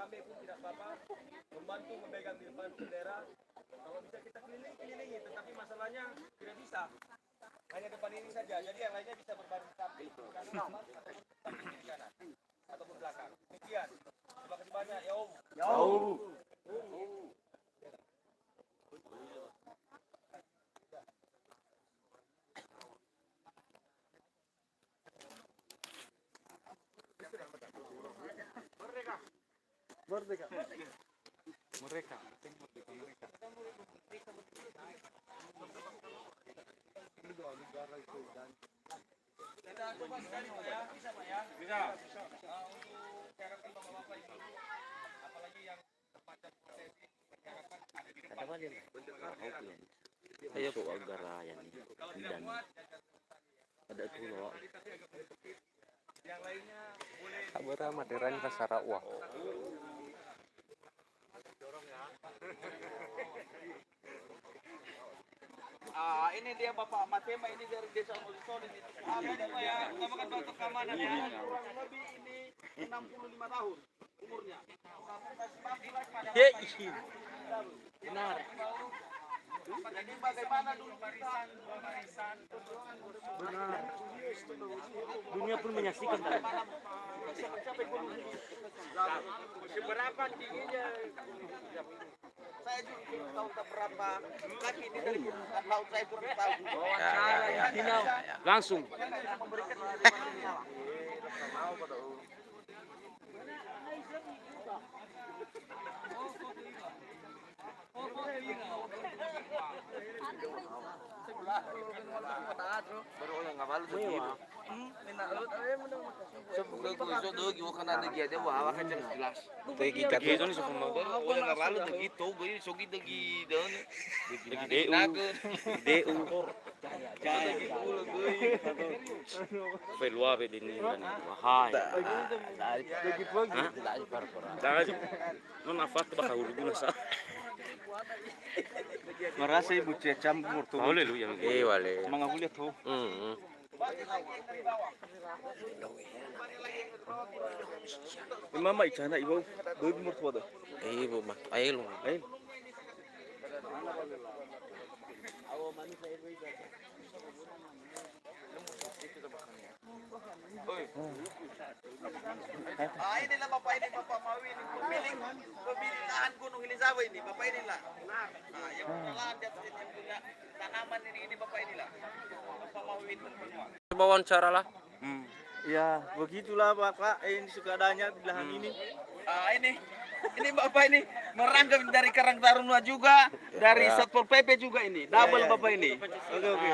rame pun tidak apa-apa. Membantu memegang di depan bendera. Kalau bisa kita keliling-kelilingi, tetapi masalahnya tidak bisa. Hanya depan ini saja. Jadi yang lainnya bisa berbaris rapi kanan ataupun kiri kanan ataupun belakang. Demikian. Terima kasih banyak. Ya Om. Ya Om. Merdeka. Mereka. Kita coba sekali Pak ya, bisa Pak ya? Bisa. Untuk syaratkan bapak-bapak ini, apalagi yang semacam prosesi persyaratan ada di depan. Ayo po agarayan dan ada tulo. Yang lainnya boleh. Abara materan ka Sarawak. Ini dia Bapak Matema, ini dari Desa Molisol ini. Ini Pak ya, utamakan faktor keamanan ya. Kurang lebih ini 65 tahun umurnya. Benar. Jadi bagaimana dulu barisan, dua barisan. Benar. Dunia pun menyaksikan kan. Seberapa tingginya? Saya juga belum tahu tak berapa kaki ini dari permukaan laut, saya kurang tahu. Langsung. Merasa ibu campur tuh. Boleh lu yang Boleh. Mga kulit tuh. Mama icana ibu, doi mertua dah. Ibu mah, ayo lu. Ayo. Inilah Bapak ini, Bapak Mawi ini pemilik lahan Gunung Hilisawa ini, Bapak inilah. Yang punya lahan, yang punya tanaman ini Bapak inilah. Bapak Mawi itu semua. Coba wawancara lah. Ya, begitulah Bapak. Ini suka adanya di lahan ini. Ini Bapak ini merangkap dari Karang Taruna juga, dari Satpol PP juga ini. Double Bapak ini. Oke.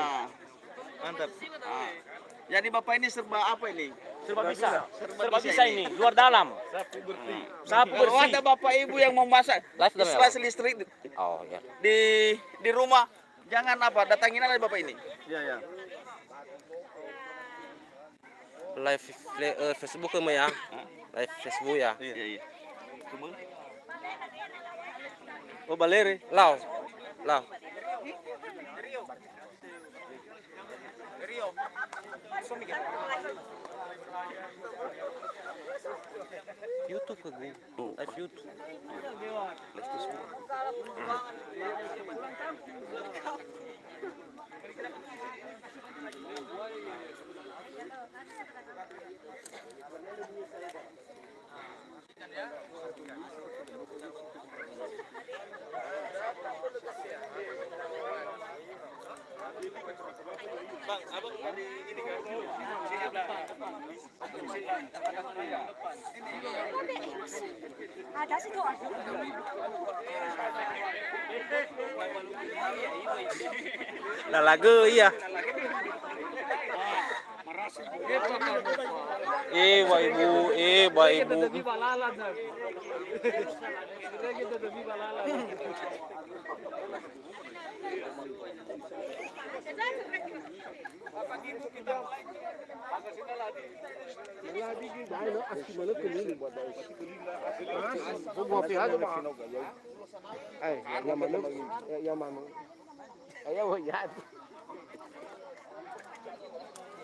Mantap. Jadi Bapak ini serba apa ini? Serba bisa ini, luar dalam. Sapu Kalau bersih. ada Bapak Ibu yang mau masak installasi listrik Oh ya. di rumah, jangan datangin aja Bapak ini. Ya. Live Facebook mah ya. Live Facebook ya. Iya. Oh, Baleri. Lau. YouTube ke gue. Live YouTube. Live Facebook. Bang, abang ada ini kan? Sini belakang. Ada sih tuh. Nah lagu iya. Ba ibu.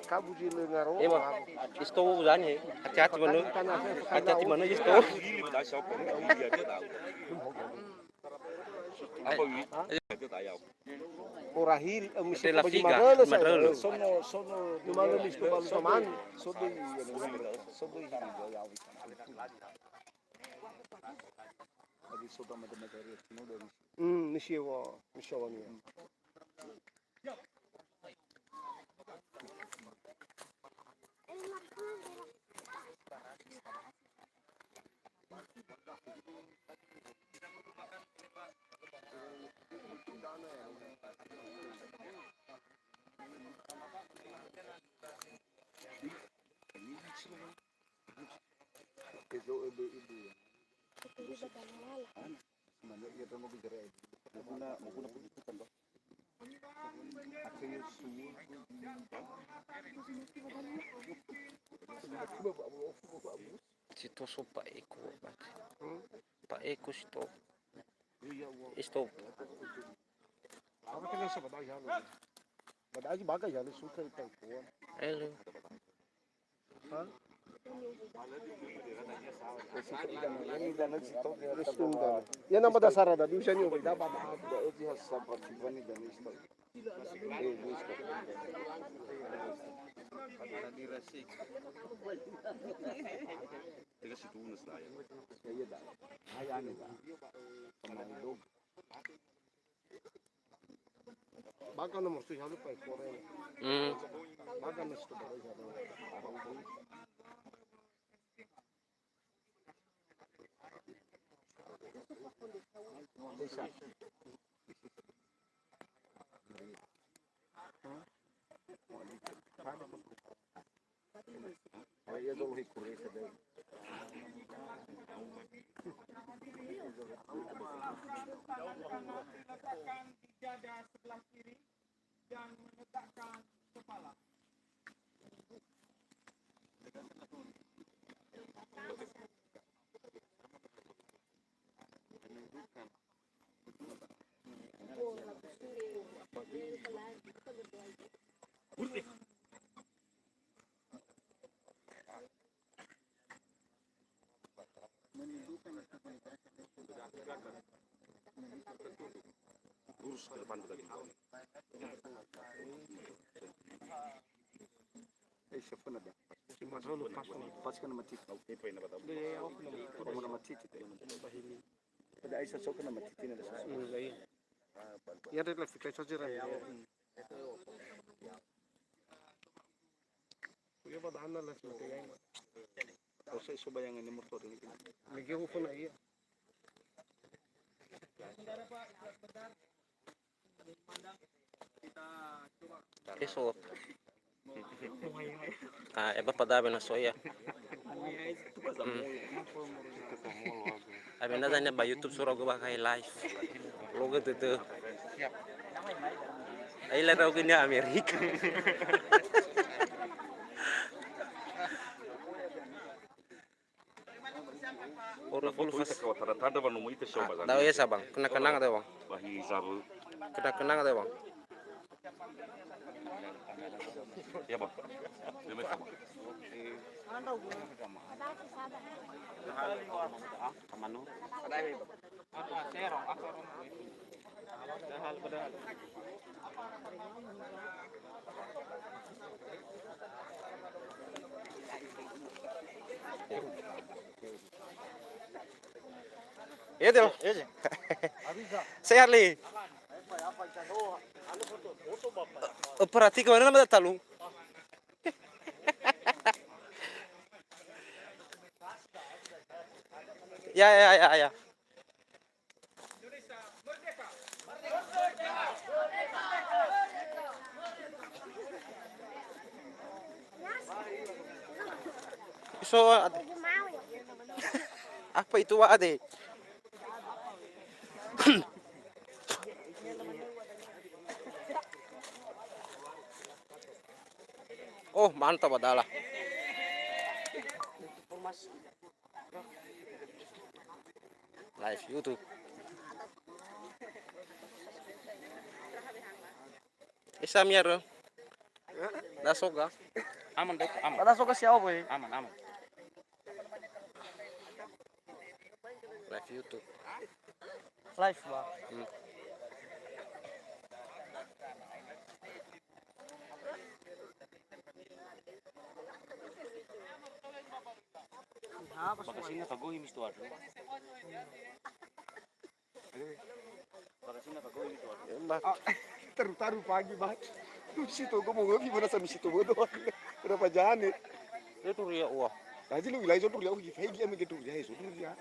kabuji lengaro. Emang isto uzanya. Hati-hati mana? Hati-hati mana isto? Orahil misi Della bagi figa, madalo sa. madalo. Sono lumalo listo balu saman. Sodo nishiwa ni. Situ so Pak Eko. Pak Eko stop. Stop. Apa kena sa badai jalo. Badai bagai jalo suka itai ko. Hello. Ha? Yan ang madasarada, di siya niyo dapat. Baga nomor tu jalo pa ikore. Baga na sto ba jalo. Lurus ke depan tadi. Siapa nada? Si Madrolo pas kan mati. Itu yang dapat. Kalau nama mati itu. Ada Aisyah sok nama mati ini ada. Ya ada lah fikir saja lah. Ya pada anda lah sebetulnya. Kalau saya coba yang ini motor ini. Lagi aku pun iya. Esok. Eba padabe na soya. Abi na zanya ba YouTube suro go ba kay live. Logo tutu. Ay la raw ganya Amerika. Oro full fast. Tanda ba numu ita show ba? Daw ya sabang. Kena kenang ada bang. Bahi zaru. Kena kenang ada bang. Ya bang. Demi kamu. Kamano? Iya deh. Sehat li. Perhati kemana nama talung? Ya. So, apa itu ade? Oh, mantap adalah. Live YouTube. Isa miaro. Nasoga. Aman deh, aman. Pada sok siapa boy? Aman, aman. Live YouTube. Live lah. Bakasina kagoy misto ado. Bakasina kagoy misto ado. Yambak. Taruh pagi banget. Tuh situ gue mau ngopi mana sama situ bodoh. Kenapa jalan? Itu ria wah. Lagi lu wilayah itu dia lagi ame gitu ya itu dia.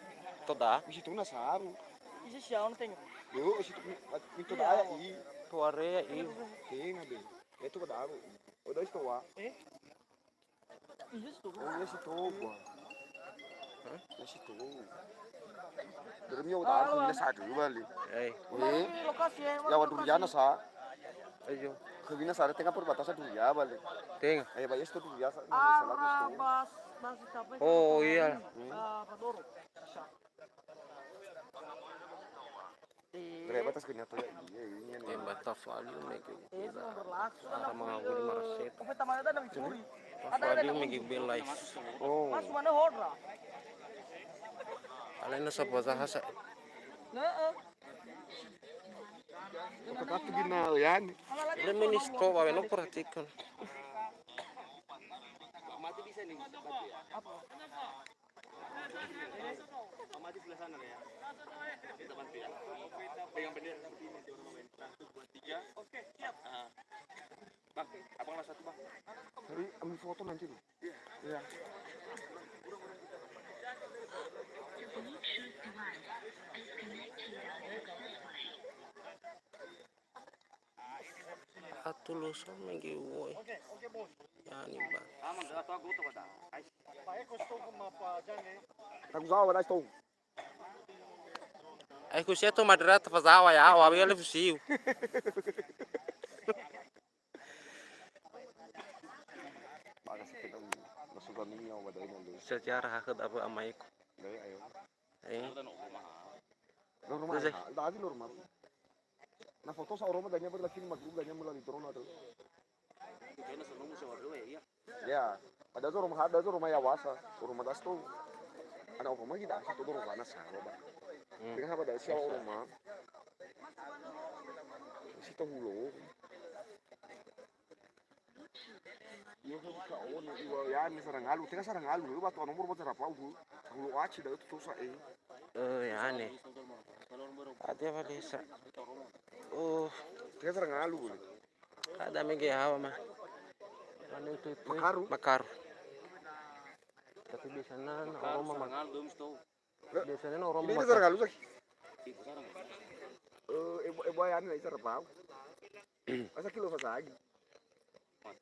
Toda. Situ na saru. Isi siapa nih tengok? Yo situ itu aya i. Tuare i. Tenga be. Itu kada aro. Udah itu wa. Iya situ. Oh ya situ gua. Ya situ. Dermnya udah aku na saru bali. Eh, Lokasi ya. Ya wa duriana sa. ayo. Kebina sa tengah perbatasan duria bali. Ting. Ayo bayar itu duria sa. Salah itu. Bas siapa? Oh iya. Padoro. Berapa batas kena tuh ya? Iya ini. Tembak value make. Itu berlaku. Para mga guli maraset. Kung may tamada na curi. Value make be live. Oh. Mas mana hodra? Alay na sa bahasa. Kapag gina yan. Ile ministro wa no perhatikan. Mati bisa nih. Mati sebelah sana ya. Kita bantu ya. Pegang bendera seperti ini di orang main. 1 2 3. Oke, siap. Bang, abang lah satu, Bang. Hari ambil foto nanti nih. Iya. Atulusan make woy. Yani ba. Aman, dah tahu aku tuh kata. Aku sawa wala ito. Ay ko siya to madrat fazawa ya wa bi alif siu. Para sa kita masukan niya o waday na lo. Sejarah hakad apa amay ko. Dahil ayo. Eh, Normal. Kasi- Dati normal. Na foto sa Roma danya berlaki maglug danya mula di Toronto ato. Kaya nasa nung sa wala ya. Ya. Ada to Roma hada to Roma ya wasa. Roma das to. Ana ko magi da to Roma na sa Roma. Tengah apa da siya Roma. Si to hulo. Yo ko ka on iwa ya ni sarang alu. Tengah sarang alu ba to nomor ba tara pa hulo. Hulo achi da to sa eh. yani. Ate valisa. Oh, Tengah sarang alu. kada make hawa ma. Ano ito? Makaru? Makaru. Tapi biasanya na Roma mag. Sangal dum sto. Biasanya na Roma Ini mag. sarang alu sa. Itu sarang. Ibu ayan na isa rapaw. Asa kilo sa sagi.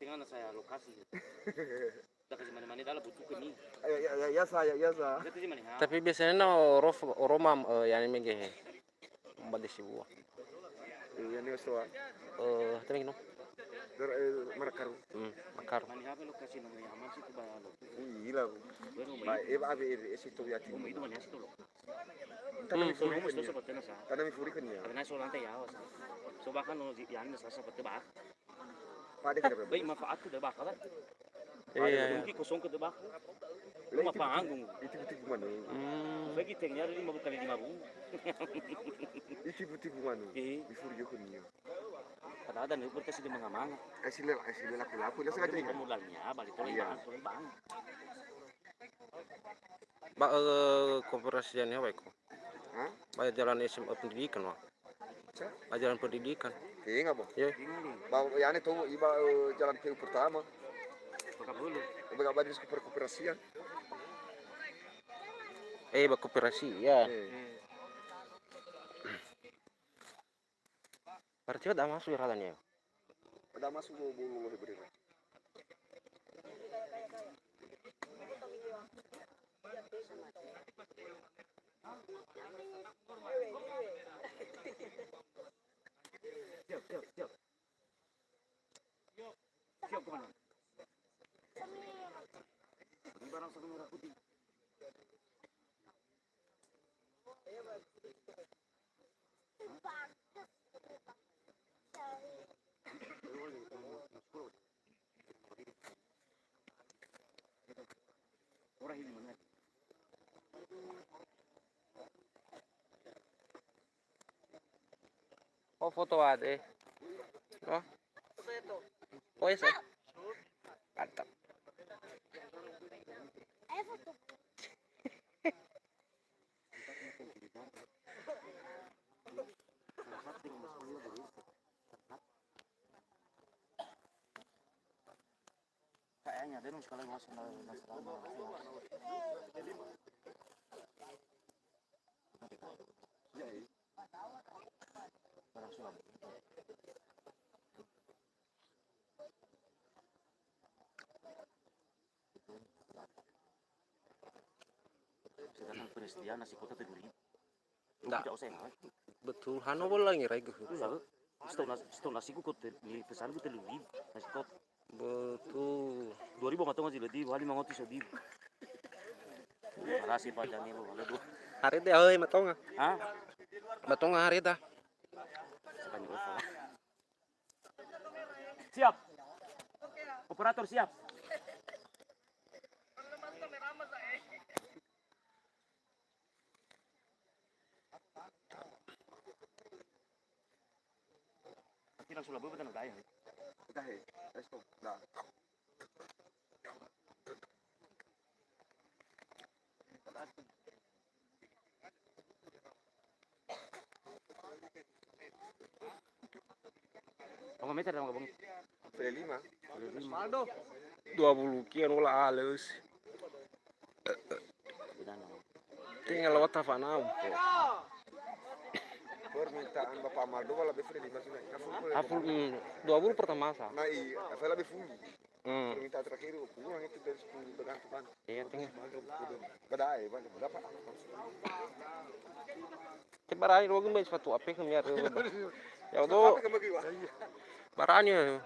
Tinggal na saya lokasi. Dah kasi mana-mana dalam butuh kami. Ya sa. Kita sih mana? Tapi biasanya na Roma yani make. Mbade sibuwa. Yan yung so. Tapi no. Marakaru. Makaru. Mana apa lokasi nang yaman sih tuh bayar lo. Gila. Baru Ba mai. iba abi isi to yati. Itu mana sih tuh lo? Tanami furi Itu kanya. seperti nasa. Tanami furi kanya. Karena so lantai ya awas. So bahkan no yang nasa seperti bah. Pade ka ba? Baik manfaat tuh debak kan? Iya. Mungkin kosong ke debak. Rumah panggung. Iti mana? Bagi tengnya dari 5 kali 5 bung. Iti mana? Eh, Before yo kanya. kadang ada nih berkasih di mengamang. Asile laku. Lasa ka Jadi tinga. pemudalnya balik Iya. turun bang. Ba kooperasian ya ko. Ha? Ba jalan SMA pendidikan wa. Sa? Ba jalan pendidikan. Tinga mo. Ya. Ba yani to iba jalan PU pertama. Maka dulu. Iba ba dis kooperasian. Ba kooperasi ya. Berarti ada masuk ya ya. Ada masuk bulu hebreu. Siap. Siap kemana? Ini barang satu merah putih. Orang ini mana? Oh foto ada. Oh. Oh iya. Mantap. Kayaknya dia sekali masuk masalah. Sedangkan Prestia nasi kota Tiduri. Enggak. Tidak usah ya. Betul. Hano boleh ngira gitu. Setau nasi kota di pesan gue Tiduri nasi kota. Betul. 2000 nggak tahu nggak sih lebih, wali mau ngotis lebih. Makasih Pak Jamil, boleh bu. Hari dah euy matonga. Hah? Matonga hari dah. Sebanyak itu. Siap. Operator siap. Nanti langsung labu betul gaya. Dah, let's go. Dah. Bang meter dong bang. P5. 20 kian ulah halus. Tinggal lewat Tafanau. Permintaan Bapak Maldo lebih free maksudnya. Aful 20 pertama sa. Nah, iya, saya lebih fungi. Hmm. Permintaan terakhir kurang itu dari 10 bergantung kan. Iya tinggal. Badai, berapa? Barani wag may sepatu ape kami ar. Ya do barani.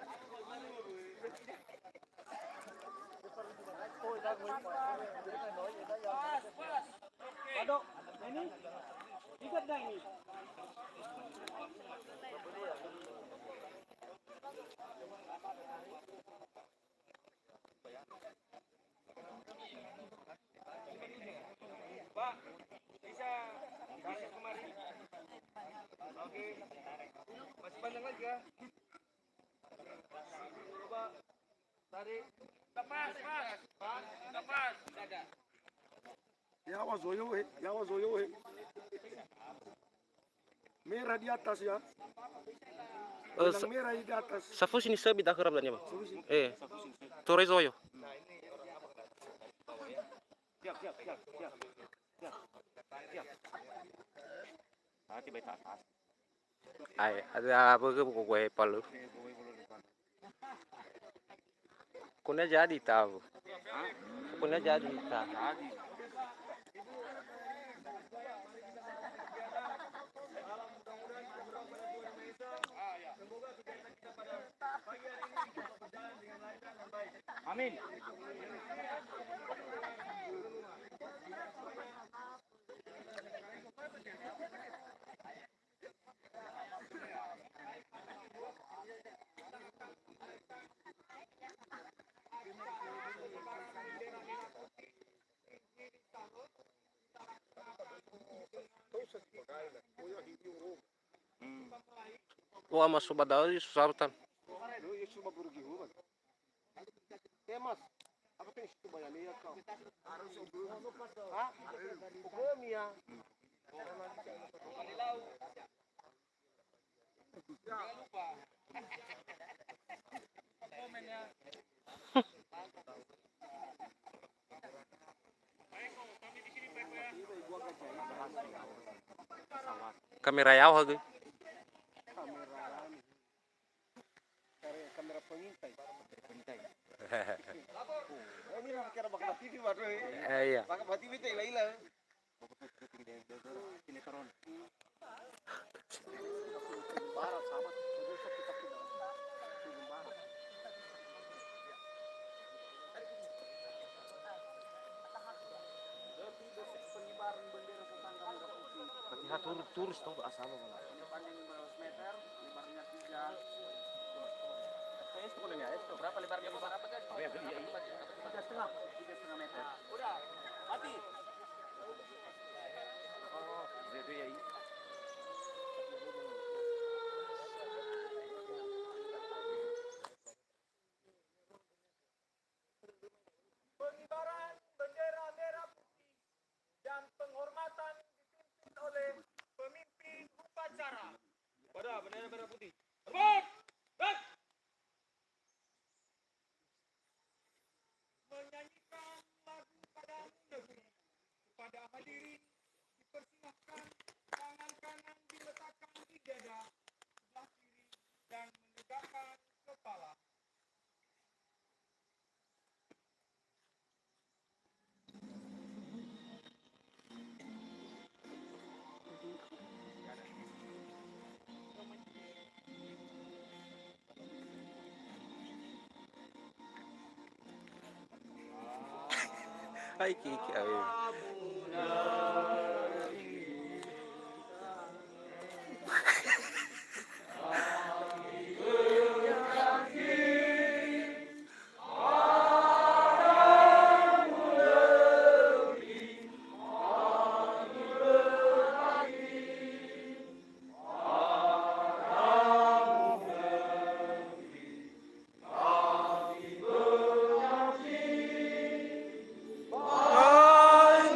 Aduh, ini ikat dah ini. Pak, bisa kemari. Oke. Masih panjang lagi ya? Coba tarik. Lepas, Pak. Lepas. Ada. Ya wazoyo he. Merah di atas ya. Benang merah di atas. Safu sini sebi dah kerap dan ya bang. Tore zoyo. Siap. Hati baik atas. Ay, ada apa ke buku gue palu. Kuna jadi tahu. Kuna jadi tahu. Amin. Wah masuk badal susah betul. Mas, apa tuh itu bayar lihat kau? Harus Hah? Hukum ya. Jangan lupa. Komennya. Kamera yaw hagi. Kamera pengintai. Ini nak kira bakal TV baru. Iya. Bakal TV teh ila. Ini turun. Barat sahabat. Berarti turus tuh asal lo. Meter, lebarnya 3. Berapa lebarnya? Berapa kan? Oh ya, gede ya. 3,5. Udah, mati. Pengibaran bendera merah putih dan penghormatan dipimpin oleh pemimpin upacara. Pada bendera merah putih. Terbang! Gerak! Menyanyikan lagu Padamu Negeri. Kepada hadirin dipersilahkan tangan kanan diletakkan di dada, sebelah kiri dan menegakkan kepala. Hai Kiki, ayo.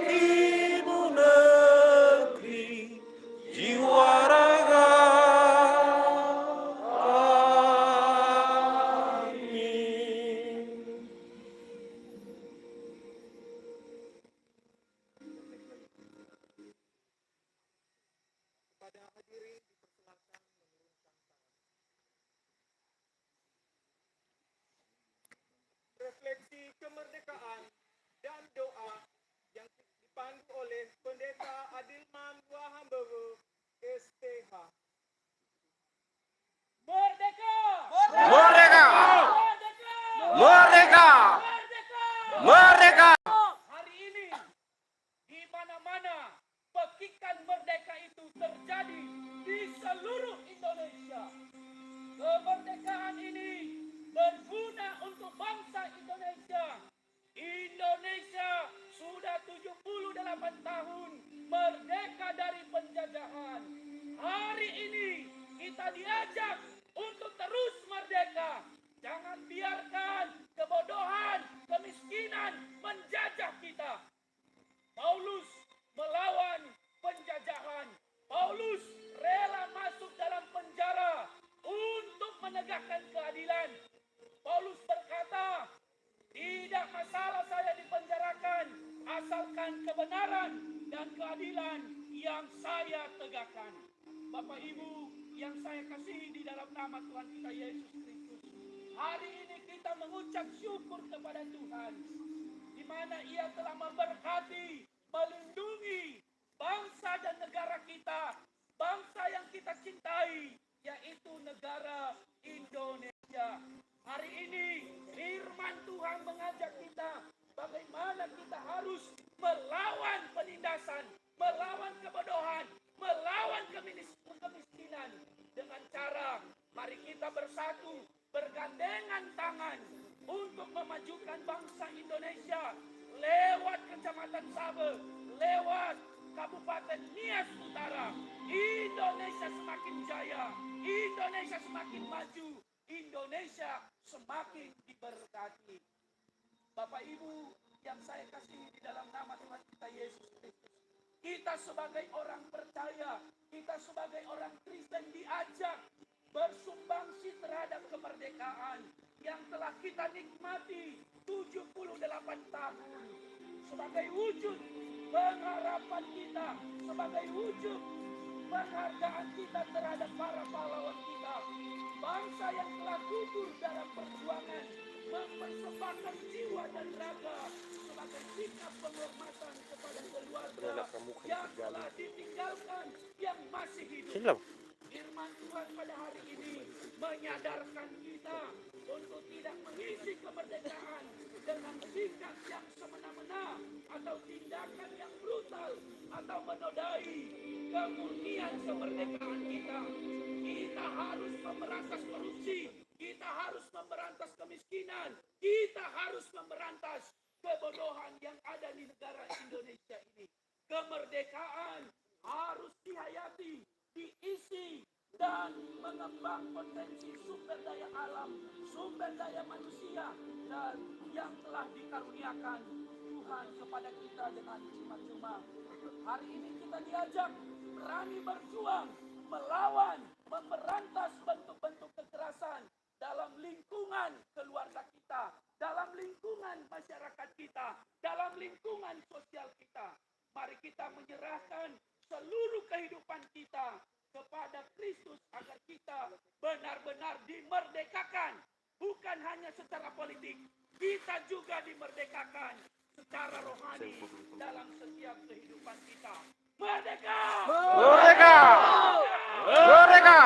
Ibu negeri, jiwa raga kami. Kepada hadirin dipersilakan menurunkan tangan. Refleksi kemerdekaan dan doa yang dipandu oleh Pendeta Adilman Wahambewe, SPH. Merdeka! Merdeka! Merdeka! Merdeka! Hari ini di mana-mana pekikan merdeka itu terjadi di seluruh Indonesia. Kemerdekaan ini berguna untuk bangsa Indonesia. Indonesia sudah 78 tahun merdeka dari penjajahan. Hari ini kita diajak untuk terus merdeka. Jangan biarkan kebodohan, kemiskinan menjajah kita. Paulus melawan penjajahan. Paulus rela masuk dalam penjara untuk menegakkan keadilan. Paulus berkata, tidak masalah saya dipenjarakan, asalkan kebenaran dan keadilan yang saya tegakkan. Bapak Ibu yang saya kasihi di dalam nama Tuhan kita Yesus Kristus, hari ini kita mengucap syukur kepada Tuhan, di mana Ia telah memberkati, melindungi bangsa dan negara kita, bangsa yang kita cintai, yaitu negara Indonesia. Hari ini firman Tuhan mengajak kita bagaimana kita harus melawan penindasan, melawan kebodohan, melawan kemiskinan dengan cara mari kita bersatu, bergandengan tangan untuk memajukan bangsa Indonesia lewat Kecamatan Sabe, lewat Kabupaten Nias Utara. Indonesia semakin jaya, Indonesia semakin maju, Indonesia semakin diberkati. Bapak Ibu yang saya kasihi di dalam nama Tuhan kita Yesus Kristus, kita sebagai orang percaya, kita sebagai orang Kristen diajak bersumbangsi terhadap kemerdekaan yang telah kita nikmati 78 tahun. Sebagai wujud pengharapan kita, sebagai wujud penghargaan kita terhadap para pahlawan kita, bangsa yang telah gugur dalam perjuangan, mempersembahkan jiwa dan raga sebagai sikap penghormatan kepada keluarga yang telah ditinggalkan, yang masih hidup. Sini lah. Firman Tuhan pada hari ini menyadarkan kita untuk tidak mengisi kemerdekaan dengan sikap yang semena-mena atau tindakan yang brutal atau menodai kemurnian kemerdekaan kita. Kita harus memberantas korupsi, kita harus memberantas kemiskinan, kita harus memberantas kebodohan yang ada di negara Indonesia ini. Kemerdekaan harus dihayati, diisi, dan mengembang potensi sumber daya alam, sumber daya manusia, dan yang telah dikaruniakan Tuhan kepada kita dengan cuma-cuma. Hari ini kita diajak berani berjuang, melawan, memberantas bentuk-bentuk kekerasan dalam lingkungan keluarga kita, dalam lingkungan masyarakat kita, dalam lingkungan sosial kita. Mari kita menyerahkan seluruh kehidupan kita kepada Kristus agar kita benar-benar dimerdekakan. Bukan hanya secara politik, kita juga dimerdekakan secara rohani dalam setiap kehidupan kita. Merdeka! Merdeka! Merdeka!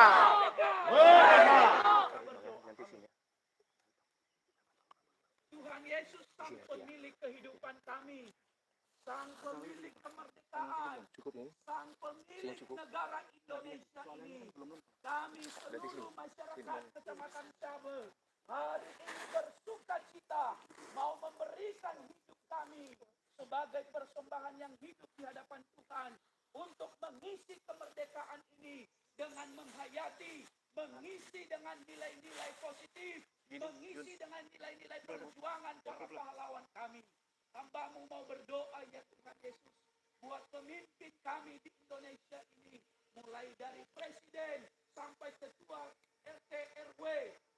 Tuhan Yesus sang pemilik kehidupan kami, sang pemilik kemerdekaan, sang pemilik negara Indonesia ini. Kami seluruh masyarakat Kecamatan Cabe hari ini bersuka cita mau memberikan hidup kami sebagai persembahan yang hidup di hadapan Tuhan untuk mengisi kemerdekaan ini dengan menghayati, mengisi dengan nilai-nilai positif, mengisi dengan nilai-nilai perjuangan para pahlawan kami. Hamba-Mu mau berdoa ya Tuhan Yesus buat pemimpin kami di Indonesia ini, mulai dari presiden sampai ketua RT RW.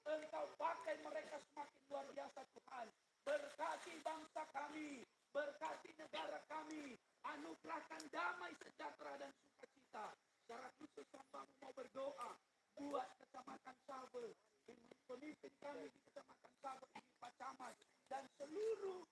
Engkau pakai mereka semakin luar biasa Tuhan. Berkati bangsa kami, berkati negara kami, anugerahkan damai, sejahtera dan sukacita. Secara khusus hamba-Mu mau berdoa buat Kecamatan Sabe, pemimpin kami di Kecamatan Sabe ini, Pak Camat, dan seluruh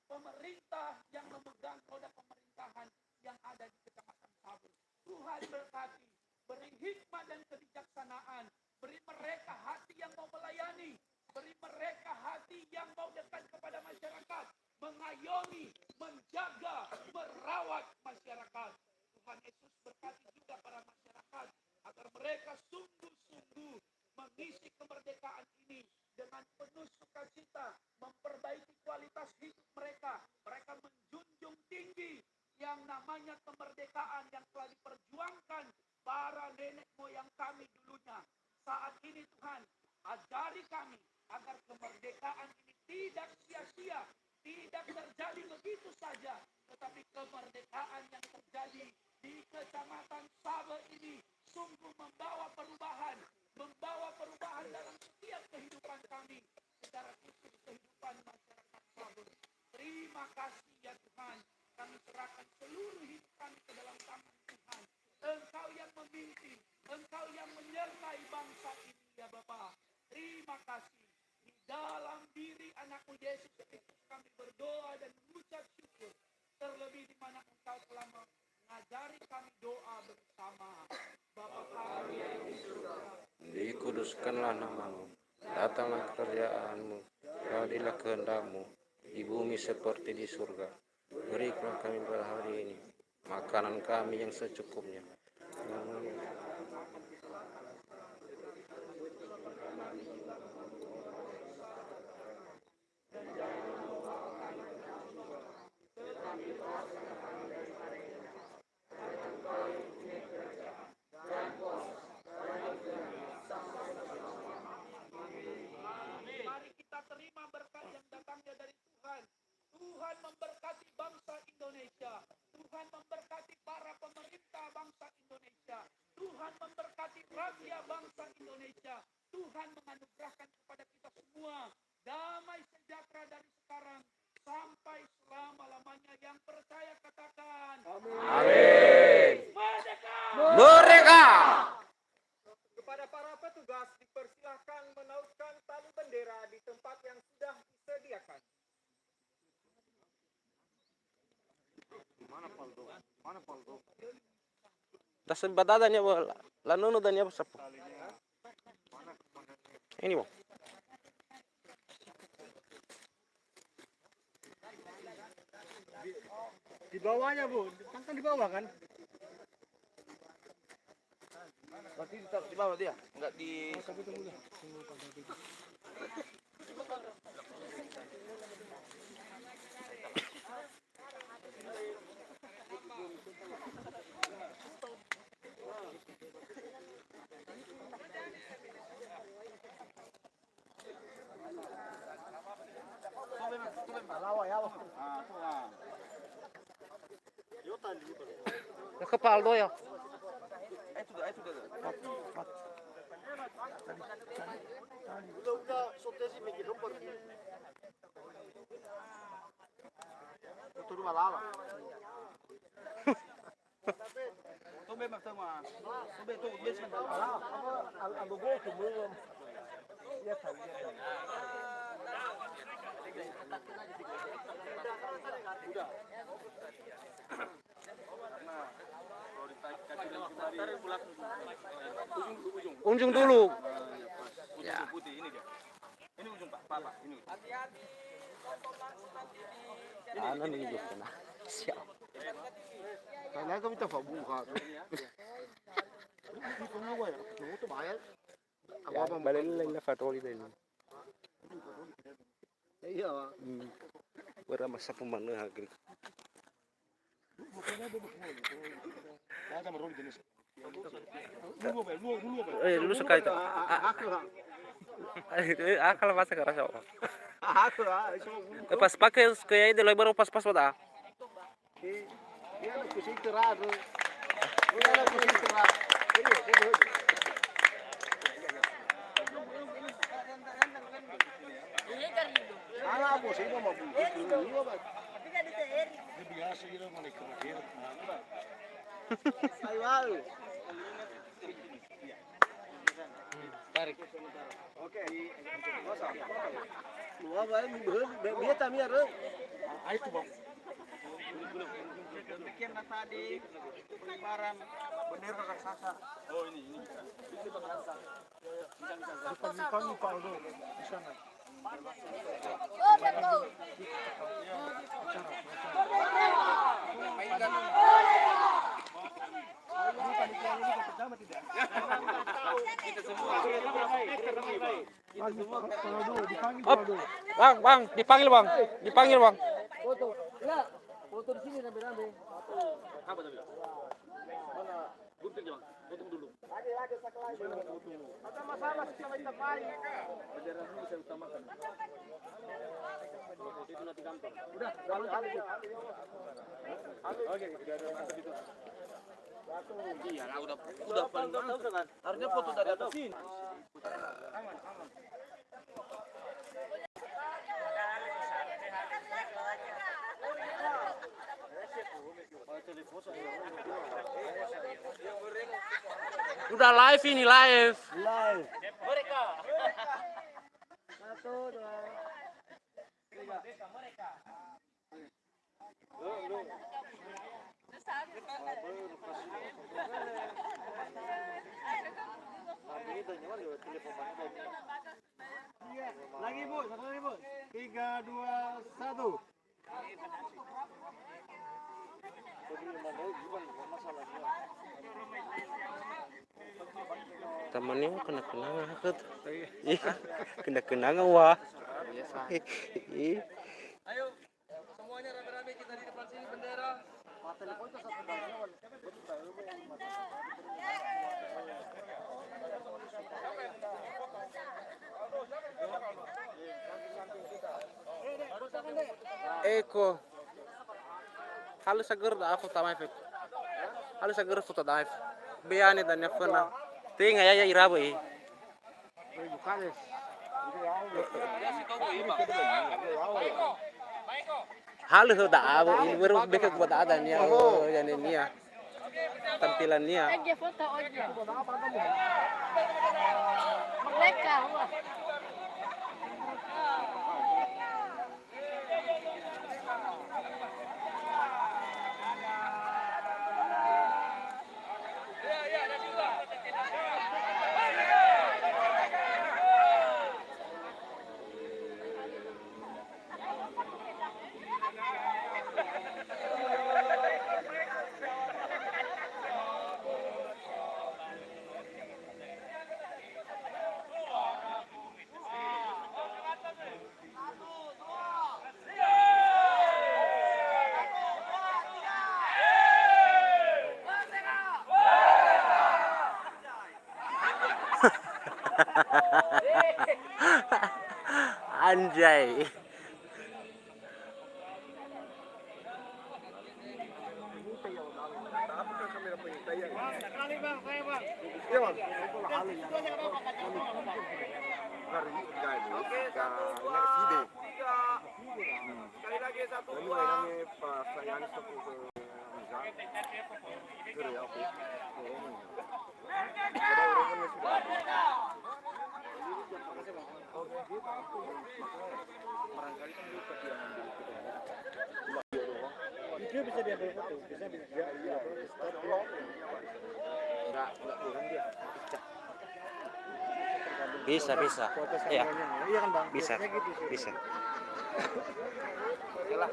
pemerintah yang memegang roda pemerintahan yang ada di Kecamatan Sabe. Tuhan berkati, beri hikmah dan kebijaksanaan, beri mereka hati yang mau melayani, beri mereka hati yang mau dekat kepada masyarakat, mengayomi, menjaga, merawat masyarakat. Tuhan Yesus berkati juga para masyarakat agar mereka sungguh-sungguh mengisi kemerdekaan ini dengan penuh sukacita, memperbaiki kualitas hidup mereka. Mereka menjunjung tinggi yang namanya kemerdekaan yang telah diperjuangkan para nenek moyang kami dulunya. Saat ini Tuhan, ajari kami agar kemerdekaan ini tidak sia-sia, tidak terjadi begitu saja, tetapi kemerdekaan yang terjadi di Kecamatan Sabe ini sungguh membawa perubahan dalam setiap kehidupan kami, secara khusus kehidupan masyarakat Sabe. Terima kasih ya Tuhan, kami serahkan seluruh hidup kami ke dalam tangan Tuhan. Engkau yang memimpin, Engkau yang menyertai bangsa ini ya Bapa. Terima kasih. Di dalam diri anak-Mu Yesus Kristus kami berdoa dan mengucap syukur. Terlebih di mana Engkau telah mengajari kami doa bersama. Bapa kami yang di surga, Dikuduskanlah nama-Mu, datanglah kerajaan-Mu, jadilah kehendak-Mu di bumi seperti di surga. Berikanlah kami pada hari ini makanan kami yang secukupnya. mari kita terima berkat yang datangnya dari Tuhan. Tuhan memberkati bangsa Indonesia. Tuhan memberkati para pemerintah bangsa Indonesia. Tuhan memberkati rakyat bangsa Indonesia. Tuhan menganugerahkan kepada kita semua damai sejahtera dari sekarang sampai selama-lamanya. Yang percaya katakan Amin. Merdeka! Merdeka! Kepada para petugas dipersilahkan menautkan tali bendera di tempat yang sudah disediakan. Das batadannya bola. Lanono dan ya sapu. Ini bang. Di bawahnya Bu, kan di bawah kan? Berarti ditaruh di bawah dia, enggak di Nakapaldo ya. Tudo malala. Tumbe magtama. Tumbe to, yes man. Ang dugo ko mo. Unjung dulu. Ya. Putih ini dia. Ini ujung Pak, Pak, ini. Ano nang kena? Siap. Kailangan kami tafabuha. Hindi ko mo ya. Ano to bayad? Ya, balik lang na fatoli din. Iya. Wala masa pumana hagri. Kaya marunong din siya. Lu suka itu. Akal masa kerasa. Ako ha. Pas pakai kayak itu baru pas-pas pada. Iya na kusing tirado. Iya na kusing tirado. Ini. Ala mo sino mabuti. Iya ba? Biasa yun mo nikakir. Ay wow. Tarik. Oke. Luar bae biar kami ada. Ay tu bang. Demikian tadi pengibaran bendera raksasa. Oh ini. Bang, dipanggil bang. Foto di sini rame-rame. Apa tadi? Mana? Gunting Bang. Potong dulu. Lagi saklay. Ada masalah sama kita pai. Bendera dulu saya utamakan. Itu nanti kantor. Udah, hal. Oke, sudah ada masa itu. Iya, lah udah paling mantap. Harusnya foto dari atas sini. Aman. Udah live ini live. Mereka. Satu, dua. Lagi bu, satu lagi bu. 3, 2, 1. Temannya kena kenangan akut. Kena kenangan wah. Ayo, semuanya rame-rame kita di depan sini bendera. Eko. Halus agar dah foto tamai fe. Halus agar foto tamai. Biar dan ya pernah. Tinggal ya irabu eh. Halus dah abu ini baru beka buat ada nih yang ini ya. Tampilannya. Aja foto aja. Mereka. Anjay. Apa kan kamera pengintayan? Iya bang. Hari ini Oke, satu, ini dua, side. tiga. Sekali lagi, satu, Ini dua. kami pas saya ini satu ke Misa. Kira ya aku. Ada orangnya sudah. Video bisa diambil foto, bisa dia Enggak turun dia. Bisa, bisa. foto Iya, kameranya. Iya kan bang? bisa. Biasanya gitu sih. Bisa. Oke lah.